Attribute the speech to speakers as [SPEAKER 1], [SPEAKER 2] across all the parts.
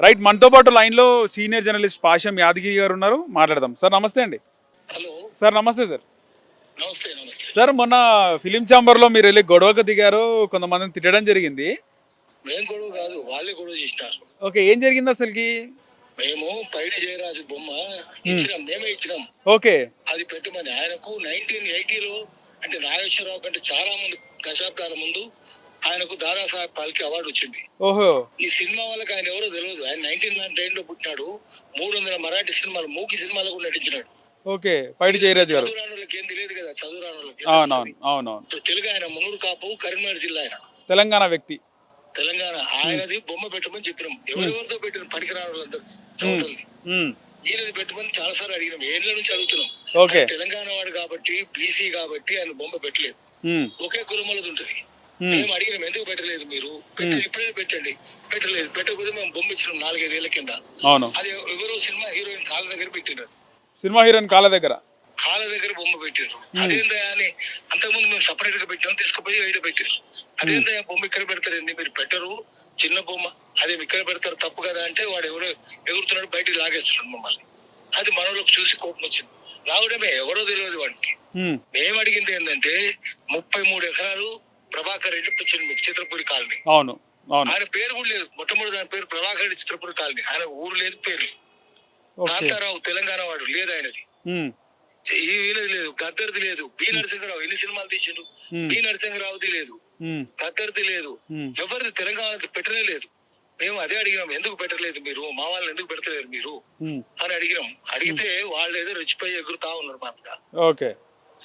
[SPEAKER 1] Right, మనతో పాటు లైన్లో సీనియర్ జర్నలిస్ట్ పాషం యాదగిరి గారు ఉన్నారు, మాట్లాడదాం. సార్ నమస్తే అండి.
[SPEAKER 2] హలో.
[SPEAKER 1] సార్ నమస్తే సార్.
[SPEAKER 2] నమస్తే నమస్తే.
[SPEAKER 1] సార్ మొన్న ఫిలిం ఛాంబర్లో మీరు వెళ్ళి గొడవకు దిగారు, కొంతమందిని తిట్టడం జరిగింది.
[SPEAKER 2] మేము గొడవ కాదు, వాళ్ళే గొడవ చేసినారు.
[SPEAKER 1] ఓకే, ఏం జరిగింది అసలుకి?
[SPEAKER 2] మేము పైడి జయరాజు బొమ్మ ఇచ్చినాం, మేమే ఇచ్చినాం.
[SPEAKER 1] ఓకే.
[SPEAKER 2] అది పెట్టమని ఆయనకు 1980లో, అంటే నాగేశ్వరరావు కంటే చాలా ముందు, దశాబ్దాల ముందు ఆయనకు దాదాసాహెబ్ ఫాల్కే అవార్డు వచ్చింది.
[SPEAKER 1] ఓహో.
[SPEAKER 2] ఈ సినిమా వాళ్ళకి ఆయన ఎవరో తెలియదు. ఆయన 1999లో పుట్టినాడు. 300 మరాఠీ సినిమాలు, మూకి సినిమాలకు నటించినాడు.
[SPEAKER 1] ఓకే, పైడి జయరాజ్ గారు.
[SPEAKER 2] చదువురానులకి ఏం తెలియదు కదా, చదువురానులకి.
[SPEAKER 1] అవునవును అవునవును.
[SPEAKER 2] తెలుగు ఆయన మున్నూరు కాపు, కరీంనగర్ జిల్లా ఆయన,
[SPEAKER 1] తెలంగాణ వ్యక్తి.
[SPEAKER 2] తెలంగాణ. ఆయనది బొమ్మ పెట్టమని చెప్పినాం. ఎవరెవరితో పెట్టిన పనికిరాని వాళ్ళందరూ ఈయనది పెట్టమని చాలా సార్లు అడిగినాం. ఏళ్ళ నుంచి అడుగుతున్నాం.
[SPEAKER 1] ఓకే.
[SPEAKER 2] తెలంగాణ వాడు కాబట్టి, బీసీ కాబట్టి ఆయన బొమ్మ పెట్టలేదు. ఒకే కులమలది ఉంటది. మేము అడిగినాం, ఎందుకు పెట్టలేదు మీరు? ఇప్పుడే పెట్టండి. పెట్టలేదు. పెట్టకపోతే మేము బొమ్మ ఇచ్చినాం 4-5 ఏళ్ల కింద. అది ఎవరో సినిమా హీరోయిన్ కాళ్ళ దగ్గర పెట్టినారు.
[SPEAKER 1] సినిమా హీరోయిన్ కాళ్ళ దగ్గర
[SPEAKER 2] బొమ్మ పెట్టారు. అదేందా అని అంతకుముందు మేము సపరేట్ గా పెట్టాము, తీసుకుపోయి ఈడ పెట్టారు. అదేందా బొమ్మ ఇక్కడ పెడతారు, ఏంది మీరు పెట్టరు, చిన్న బొమ్మ అదే ఇక్కడ పెడతారు, తప్పు కదా అంటే వాడు ఎవరో ఎగురుతున్నాడు, బయటికి లాగేస్తున్నాడు మమ్మల్ని. అది మనలోకి చూసి కోపం వచ్చింది. లాగడమే, ఎవరో తెలియదు వాడికి. మేము అడిగింది ఏంటంటే 33 ఎకరాలు ప్రభాకర్ రెడ్డి చిత్రపూరి కాలనీ.
[SPEAKER 1] అవును అవును.
[SPEAKER 2] ఆయన పేరు కూడా లేదు. మొట్టమొదటి దాని పేరు ప్రభాకర్ రెడ్డి చిత్రపూరి కాలనీ. ఆయన ఊరు లేదు, పేరు లేదు. కాంతారావు తెలంగాణ వాడు లేదు ఆయనది. ఈయనది లేదు, గద్దరిది లేదు. బి నరసింహరావు ఎన్ని సినిమాలు తీసిండు, బి నరసింహరావుది లేదు, గద్దరిది లేదు, ఎవరిది తెలంగాణ పెట్టనే లేదు. మేము అదే అడిగినాం, ఎందుకు పెట్టలేదు మీరు, మా వాళ్ళని ఎందుకు పెడతలేరు మీరు అని అడిగినాం. అడిగితే వాళ్ళు ఏదో రెచ్చిపోయి ఎగురుతా ఉన్నారు మా మీద.
[SPEAKER 1] ఓకే.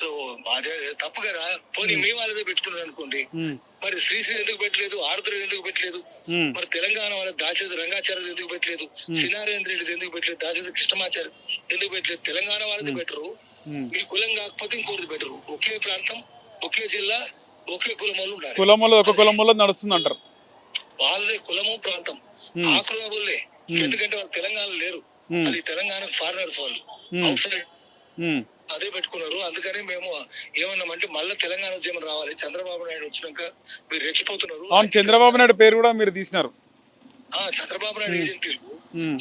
[SPEAKER 2] సో అదే తప్పు కదా. పోనీ మీ వాళ్ళదే పెట్టుకున్నారు అనుకోండి, మరి శ్రీశ్రీ ఎందుకు పెట్టలేదు, ఆరుద్ర ఎందుకు పెట్టలేదు, మరి తెలంగాణ వాళ్ళ దాశరథి రంగాచార్య ఎందుకు పెట్టలేదు, శ్రీనారాయణ రెడ్డి ఎందుకు పెట్టలేదు, దాశరథి కృష్ణమాచార్య ఎందుకు పెట్టలేదు? తెలంగాణ వాళ్ళది బెటరు, మీ కులం కాకపోతే ఇంకోటి బెటరు. ఒకే ప్రాంతం, ఒకే జిల్లా, ఒకే కులములు ఉండాలి.
[SPEAKER 1] కులములు ఒక కులములో నడుస్తుంది అంటారు.
[SPEAKER 2] వాళ్ళదే కులము ప్రాంతం, ఆ కులములే. ఎందుకంటే వాళ్ళు తెలంగాణ లేరు, అది తెలంగాణ ఫారినర్స్ వాళ్ళు, అవుట్ సైడ్ అదే పెట్టుకున్నారు. అందుకని మేము ఏమన్నామంటే మళ్ళీ తెలంగాణ ఉద్యమం రావాలి, చంద్రబాబు నాయుడు వచ్చినాక మీరు రెచ్చిపోతున్నారు.
[SPEAKER 1] అవును, చంద్రబాబు నాయుడు పేరు కూడా మీరు తీసినారు.
[SPEAKER 2] చంద్రబాబు నాయుడు ఏజెంట్లు.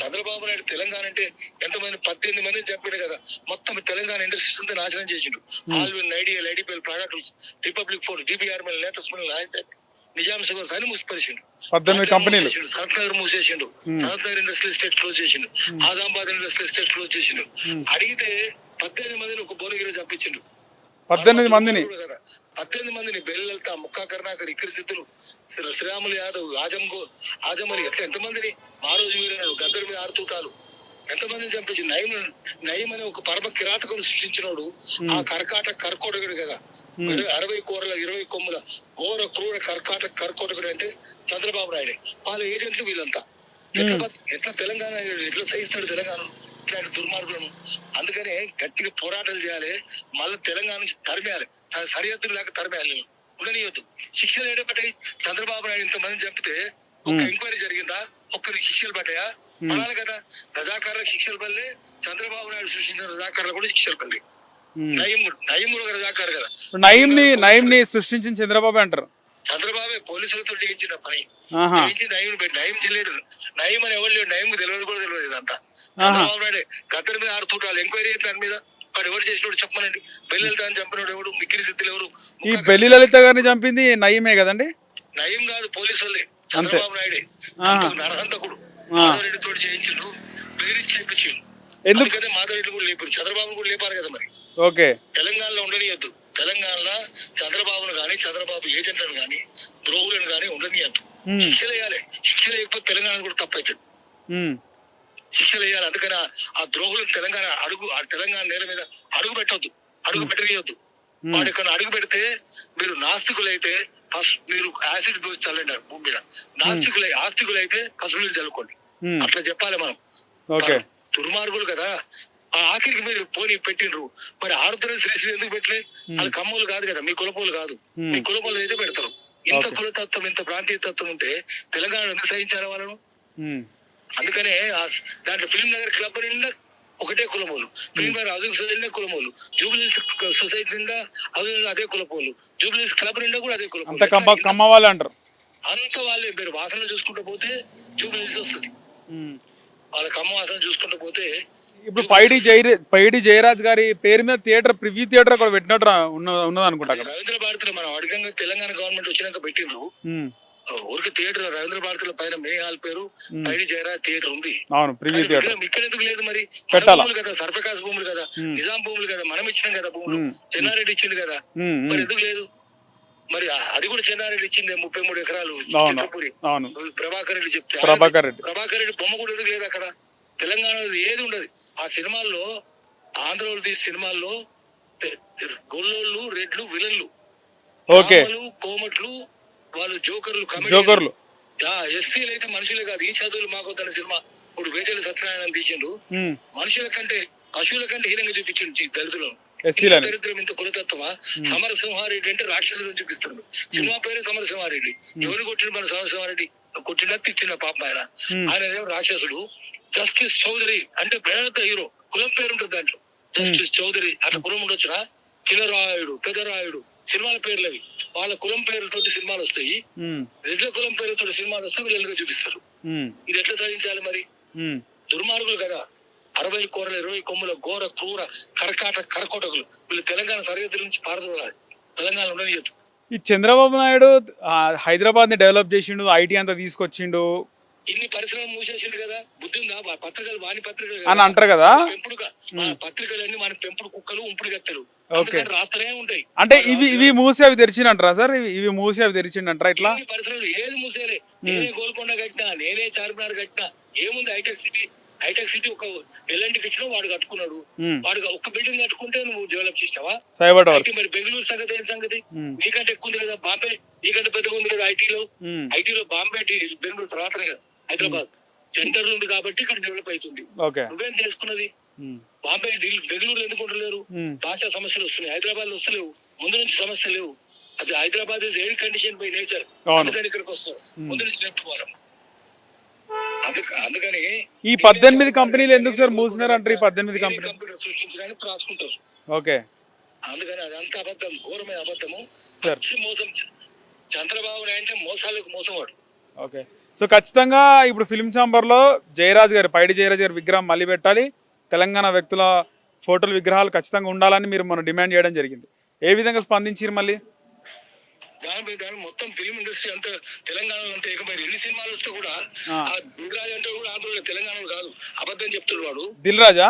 [SPEAKER 2] చంద్రబాబు నాయుడు తెలంగాణ అంటే ఎంతమంది 18 మందిని చంపాడు కదా. మొత్తం తెలంగాణ ఇండస్ట్రీస్ అంతా నాశనం చేసిండు. Allwyn, ideal, IDPL, products, republic forge, DBRL, latest Nizam sugars అని మూసిపరిచిండు.
[SPEAKER 1] 18 కంపెనీలు.
[SPEAKER 2] సనత్ నగర్ మూసేసిండు, Sanath Nagar industrial estate close చేసిండు, ఆజామాబాద్ ఇండస్ట్రియల్ ఎస్టేట్ క్లోజ్ చేసిండు. అడిగితే 18 మందిని ఒక భువనగిరి చంపించిండు.
[SPEAKER 1] 18 మందిని
[SPEAKER 2] 18 మందిని బెల్లెల్తా, ముక్కా కరుణాకర్, ఇక్కడి సిద్ధులు, శ్రీరాములు యాదవ్, ఆజమరి, ఎట్లా ఎంతమందిని ఆ రోజు వీరు గద్దరి మీద 6 తూటాలు ఎంతమందిని చంపించింది. నయం అనే ఒక పరమ కిరాతకం సృష్టించినోడు. ఆ కర్కోటకుడు కదా, 60 కోరల 20 కొమ్ముల ఘోర క్రూర కర్కోటకుడు అంటే చంద్రబాబు నాయుడే. వాళ్ళ ఏజెంట్లు వీళ్ళంతా. ఎట్లా తెలంగాణ ఎట్లా సహిస్తాడు తెలంగాణ ఇట్లాంటి దుర్మార్గులను? అందుకనే గట్టిగా పోరాటాలు చేయాలి, మళ్ళీ తెలంగాణ నుంచి తరిమేయాలి, సరిహద్దులు లేక తరిమేయాలి, ఉండనియొద్దు. శిక్షలు ఏడపడ్డాయి. చంద్రబాబు నాయుడు ఇంతమంది చంపితే ఒక ఎంక్వైరీ జరిగిందా? ఒక్కరికి శిక్షలు పడ్డాయా? పడాలి కదా. రజాకారులకు శిక్షలు పడలే, చంద్రబాబు నాయుడు సృష్టించిన రజాకారులకు కూడా శిక్షలు పడలే. నయీం కూడా రజాకారు కదా.
[SPEAKER 1] నయీంని సృష్టించిన చంద్రబాబు అంటారు.
[SPEAKER 2] చంద్రబాబే పోలీసులతో చేయించిన పని చేయించి నయీం తెలియడు. నయీం అని ఎవరు లేడు, నయీం తెలియదు కూడా తెలియదు. ఇదంతా చంద్రబాబు నాయుడే. గద్దరి మీద 6 తూటాలు ఎంక్వైరీ అయితే దాని మీద వాడు ఎవరు చేసినోడు చెప్పమనండి. బెల్లెలత అని చంపినోడు ఎవడు, మిక్కిరి సిద్ధులు ఎవరు?
[SPEAKER 1] ఈ బెల్లి లలిత గారిని చంపింది నయీమే కదండి.
[SPEAKER 2] నయీం కాదు, పోలీసు వాళ్ళే. చంద్రబాబు నాయుడే నరహంతకుడు. మాధవరెడ్డి తోటి చేయించిండు, బెదిరించి చేయించిండు. ఎందుకని మాధవరెడ్డి కూడా లేపారు, చంద్రబాబు కూడా లేపారు కదా. మరి
[SPEAKER 1] ఓకే,
[SPEAKER 2] తెలంగాణలో ఉండనియద్దు. తెలంగాణలో చంద్రబాబును గాని, చంద్రబాబు ఏజెంట్లను గాని, ద్రోహులను గాని ఉండనియద్దు. శిక్షలు వేయాలి. శిక్ష లేకపోతే తెలంగాణ కూడా తప్పవుతుంది. శిక్షలు వేయాలి. అందుకని ఆ ద్రోహులను తెలంగాణ నేల మీద అడుగు పెట్టొద్దు, అడుగు పెట్టనియొద్దు. వాడు ఇక్కడ అడుగు పెడితే మీరు నాస్తికులైతే ఫస్ట్ మీరు యాసిడ్ పోసి చల్లండి భూమి మీద. ఆస్తికులైతే పసుపు నీళ్ళు చల్లుకోండి. అట్లా చెప్పాలి మనం. దుర్మార్గులు కదా. ఆ ఆఖరికి మీరు పోనీ పెట్టిండ్రు. మరి ఆరుద్ర శ్రీశ్రీ ఎందుకు పెట్టలే? వాళ్ళు కమ్మోలు కాదు కదా, మీ కులపోలు కాదు. మీ కులపోలు అయితే పెడతారు. ఇంత కులతత్వం, ఇంత ప్రాంతీయ తత్వం ఉంటే తెలంగాణ ఎందుకు సహించారా వాళ్ళను? అందుకనే దాంట్లో ఫిలిం నగర్ క్లబ్ నిండా ఒకటే కులమోలు, ఫిలిం నగర్ హౌసింగ్ సొసైటీ నిండా కులమోలు, జూబ్లీస్ సొసైటీ నిండా అదే కులపోలు, జూబ్లీస్ క్లబ్ నిండా కూడా అదే కులపోలు.
[SPEAKER 1] కమ్మ వాళ్ళు అంటారు.
[SPEAKER 2] అంత వాళ్ళే. మీరు వాసన చూసుకుంటూ పోతే జూబ్లీస్ వస్తుంది. వాళ్ళ కమ్మ వాసన చూసుకుంటూ పోతే
[SPEAKER 1] ఇప్పుడు పైడి జయరాజ్ గారి పేరు మీద థియేటర్ ప్రివ్యూ థియేటర్ కూడా పెట్టినట్టు ఉన్నది అనుకుంటా అక్కడ.
[SPEAKER 2] రవీంద్ర భారతిలో మనం అడగంగా తెలంగాణ గవర్నమెంట్ వచ్చినాక పెట్టిండ్రు ఊరికి థియేటర్ రవీంద్ర భారతిలో పైన మే హాల్ పేరు పైడి జయరాజ్ థియేటర్ ఉంది.
[SPEAKER 1] అవును, ప్రివ్యూ థియేటర్
[SPEAKER 2] ఇక్కడ ఎందుకు లేదు మరి? భూములు కదా, సర్ఫకాస్ భూములు కదా, నిజాం భూములు కదా, మనం ఇచ్చినాం కదా భూములు, చెన్నారెడ్డి ఇచ్చింది కదా, మరి ఎందుకు లేదు? మరి అది కూడా చెన్నారెడ్డి ఇచ్చింది 33 ఎకరాలు చిత్రపురి. ప్రభాకర్ రెడ్డి చెప్తే ప్రభాకర్ రెడ్డి బొమ్మ కూడా ఎందుకు లేదు అక్కడ? తెలంగాణలో ఏది ఉండదు. ఆ సినిమాల్లో ఆంధ్రలో తీసే సినిమాల్లో గొల్లోళ్ళు, రెడ్లు విలన్లు, కోమట్లు, వాళ్ళు జోకర్లు. ఎస్సీలు అయితే మనుషులే కాదు. ఈ చదువులు మాకు తన సినిమా ఇప్పుడు వేజల సత్యనారాయణ తీసిండు. మనుషుల కంటే పశువుల కంటే హీనంగా చూపించిండు దళితులు. దరిద్రం ఇంత కులతత్వమా? సమరసింహారెడ్డి అంటే రాక్షసులను చూపిస్తున్నాడు. సినిమా పేరు సమరసింహారెడ్డి. ఎవరు కొట్టిండు? మన సమరసింహారెడ్డి కొట్టినా తిచ్చిన పాపం ఆయన రాక్షసుడు. జస్టిస్ చౌదరి అంటే పెద్ద హీరో, కులం పేరు ఉంటుంది దాంట్లో. జస్టిస్ చౌదరి అట్లా కులం ఉండొచ్చునా? చిన్నరాయుడు, పెద్దరాయుడు సినిమాల పేర్లు అవి. వాళ్ళ కులం పేరుతోటి సినిమాలు వస్తాయి, రెడ్ల కులం పేరుతో సినిమాలు వస్తే వీళ్ళుగా చూపిస్తారు. ఇది ఎట్లా సాధించాలి మరి? దుర్మార్గులు కదా, 60 కోరల 20 కొమ్ముల ఘోర క్రూర కరకోటకులు. వీళ్ళు తెలంగాణ సరిహద్దుల నుంచి పారదోలాలి, తెలంగాణ ఉండనియద్దు.
[SPEAKER 1] ఈ చంద్రబాబు నాయుడు హైదరాబాద్ ని డెవలప్ చేసిండు, ఐటీ అంతా తీసుకొచ్చిండు,
[SPEAKER 2] ఇన్ని పరిశ్రమలు మూసేసిండు కదా. బుద్ధి ఉందా? పత్రికలు వాణి పత్రికలు
[SPEAKER 1] అని అంటారు కదా.
[SPEAKER 2] పెంపుడుగా పత్రికలన్నీ మన పెంపుడు కుక్కలు, ఉంపుడు గత్తెలు రాస్తూనే ఉంటాయి.
[SPEAKER 1] అంటే ఇవి మూసి అవి తెరిచిండంటారా సార్? ఇవి మూసి అవి తెరిచిండంటారా? ఇట్లా
[SPEAKER 2] పరిశ్రమలు ఏది మూసేలే. నేనే గోల్కొండ కట్టినా, నేనే చార్మినార్ కట్టినా. ఏముంది? హైటెక్ సిటీ ఒక ఎల్ఎన్టీకి ఇచ్చినా వాడు కట్టుకున్నాడు. వాడు ఒక్క బిల్డింగ్ కట్టుకుంటే నువ్వు డెవలప్ చేసావా? మరి బెంగళూరు సంగతి ఏం సంగతి? నీకంటే ఎక్కువ ఉంది కదా బాంబే, నీకంటే పెద్దగా ఉంది కదా ఐటీలో బాంబే బెంగళూరు తర్వాతనే కదా హైదరాబాద్ సెంటర్ ఉంది కాబట్టి ఇక్కడ డెవలప్ అవుతుంది. నువ్వేం చేసుకున్నది? బాంబే బెంగళూరు ఎందుకు ఉండలేరు? భాషా సమస్యలు వస్తున్నాయి, హైదరాబాద్ లో వస్తలేవు. ముందు నుంచి సమస్యలు లేవు. అది Hyderabad is air condition by nature. అందుకని ఇక్కడికి వస్తారు, ముందు నుంచి నెట్టుకోవడం. అందుకని
[SPEAKER 1] ఈ 18 కంపెనీలు ఎందుకు సార్ మూసినారు అంటారు? ఈ 18 కంపెనీలు
[SPEAKER 2] సృష్టించడానికి రాసుకుంటారు. అందుకని అదంతా అబద్ధం, ఘోరమైన అబద్ధము, మోసం. చంద్రబాబు నాయుడు మోసాలకు మోసవాడు.
[SPEAKER 1] సో ఖచ్చితంగా ఇప్పుడు ఫిల్మ్ ఛాంబర్ లో పైడి జయరాజ్ గారి విగ్రహం మళ్ళీ పెట్టాలి, తెలంగాణ వ్యక్తుల ఫోటోలు విగ్రహాలు ఖచ్చితంగా ఉండాలని మీరు మనం డిమాండ్ చేయడం జరిగింది. ఏ విధంగా స్పందించారు మళ్ళీ?
[SPEAKER 2] దాని మొత్తం ఫిల్మ్ ఇండస్ట్రీ అంతా తెలంగాణలో అంతా ఏకమైంది. ఎన్ని సినిమాలు వస్తే కూడా దిల్ రాజు అంటే కూడా ఆంధ్రలో తెలంగాణలో కాదు, అబద్ధం చెప్తాడు వాడు.
[SPEAKER 1] దిల్ రాజా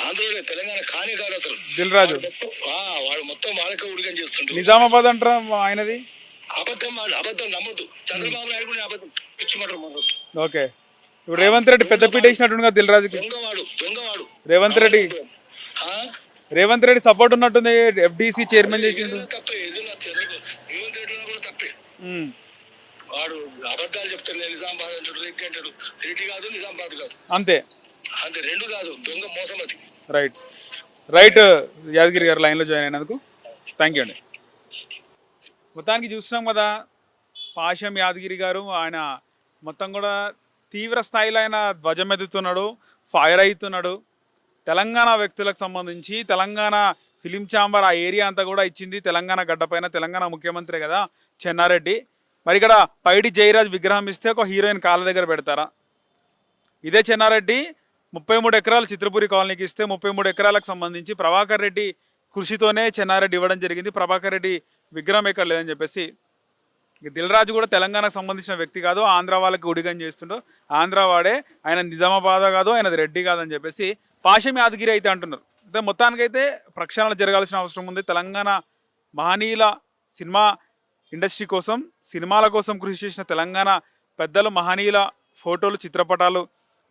[SPEAKER 2] ఆంధ్రలో తెలంగాణ కానే కాదు అసలు.
[SPEAKER 1] దిల్ రాజు
[SPEAKER 2] వాడు మొత్తం వాళ్ళకే ఉడిగం చేస్తుంటాడు.
[SPEAKER 1] నిజామాబాద్ అంటారా ఆయనది?
[SPEAKER 2] అబద్ధం నమ్మద్దు. చంద్రబాబు నాయుడు కూడా అబద్ధం పిచ్చిమంటారు.
[SPEAKER 1] ఓకే, ఇప్పుడు రేవంత్ రెడ్డి పెద్దపీట వేసినట్టు దిల్ రాజుకి.
[SPEAKER 2] దొంగవాడు
[SPEAKER 1] రేవంత్ రెడ్డి సపోర్ట్ ఉన్నట్టుంది, ఎఫ్డిసి చైర్మన్ చేసిండు.
[SPEAKER 2] రేవంత్ రెడ్డి కూడా తప్పే. వాడు అబద్ధాలు చెప్తాడు. నిజామాబాద్ అంటాడు, రెడ్డి అంటాడు. రెడ్డి కాదు, నిజామాబాద్ కాదు, అంతే రెండు కాదు. దొంగ మోసం అది.
[SPEAKER 1] రైట్ యాదగిరి గారు లైన్లో జాయిన్ అయినందుకు థ్యాంక్ యూ అండి. మొత్తానికి చూస్తున్నాం కదా, పాశం యాదగిరి గారు ఆయన మొత్తం కూడా తీవ్ర స్థాయిలో ఆయన ధ్వజం ఎత్తుతున్నాడు, ఫైర్ అవుతున్నాడు. తెలంగాణ వ్యక్తులకు సంబంధించి తెలంగాణ ఫిలిం ఛాంబర్ ఆ ఏరియా అంతా కూడా ఇచ్చింది తెలంగాణ గడ్డపైన. తెలంగాణ ముఖ్యమంత్రి కదా చెన్నారెడ్డి. మరి ఇక్కడ పైడి జయరాజ్ విగ్రహం ఇస్తే ఒక హీరోయిన్ కాళ్ళ దగ్గర పెడతారా? ఇదే చెన్నారెడ్డి 33 ఎకరాలు చిత్రపురి కాలనీకి ఇస్తే 33 ఎకరాలకు సంబంధించి ప్రభాకర్ రెడ్డి కృషితోనే చెన్నారెడ్డి ఇవ్వడం జరిగింది. ప్రభాకర్ రెడ్డి విగ్రహం ఎక్కడ లేదని చెప్పేసి. దిల్ రాజు కూడా తెలంగాణకు సంబంధించిన వ్యక్తి కాదు, ఆంధ్ర వాళ్ళకి ఉడిగం చేస్తుండో, ఆంధ్ర వాడే, ఆయన నిజామాబాద్ కాదు, ఆయనది రెడ్డి కాదని చెప్పేసి పాశం యాదగిరి అయితే అంటున్నారు. అయితే మొత్తానికైతే ప్రక్షాళన జరగాల్సిన అవసరం ఉంది. తెలంగాణ మహనీయుల సినిమా ఇండస్ట్రీ కోసం, సినిమాల కోసం కృషి చేసిన తెలంగాణ పెద్దలు మహనీయుల ఫోటోలు, చిత్రపటాలు,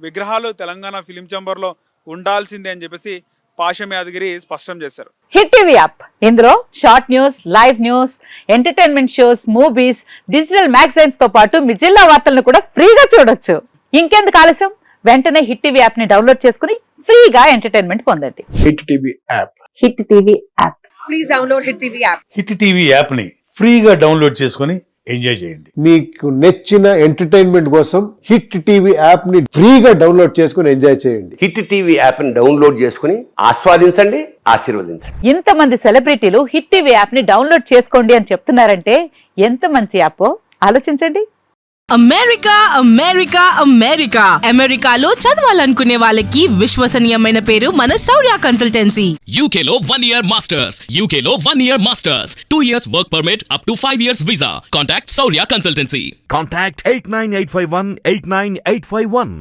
[SPEAKER 1] విగ్రహాలు తెలంగాణ ఫిలిం ఛాంబర్లో ఉండాల్సిందే అని చెప్పేసి పాశం యాదగిరి స్పష్టం చేశారు.
[SPEAKER 3] హిట్ టీవీ యాప్, ఇందులో short news, live news, entertainment shows, movies, digital magazines తో పాటు మీ జిల్లా వార్తలను కూడా ఫ్రీగా చూడొచ్చు. ఇంకెందుకు ఆలస్యం, వెంటనే హిట్ టీవీ యాప్ ని డౌన్లోడ్ చేసుకుని ఫ్రీగా ఎంటర్టైన్మెంట్ పొందండి.
[SPEAKER 4] Hit TV app.
[SPEAKER 3] Hit TV app.
[SPEAKER 5] Please download hit TV app.
[SPEAKER 4] Hit TV app ని ఫ్రీగా డౌన్లోడ్ చేసుకుని ఎంజాయ్ చేయండి.
[SPEAKER 6] మీకు నచ్చిన ఎంటర్టైన్మెంట్ కోసం హిట్ టీవీ యాప్ ని ఫ్రీగా డౌన్లోడ్ చేసుకుని ఎంజాయ్ చేయండి.
[SPEAKER 7] హిట్ టీవీ యాప్ ని డౌన్లోడ్ చేసుకుని ఆస్వాదించండి, ఆశీర్వదించండి.
[SPEAKER 3] ఇంతమంది సెలబ్రిటీలు హిట్ టీవీ యాప్ ని డౌన్లోడ్ చేసుకోండి అని చెప్తున్నారంటే ఎంత మంచి యాప్ ఆలోచించండి.
[SPEAKER 5] అమెరికా అమెరికా అమెరికా అమెరికాలో చదవాలనుకునే వాళ్ళకి విశ్వసనీయమైన పేరు మన శౌర్య కన్సల్టెన్సీ.
[SPEAKER 8] UK లో 1 year masters. UK లో 1 year masters. 2 years work permit up to 5 years visa. Contact Saurya Consultancy.
[SPEAKER 9] Contact 89851 89851.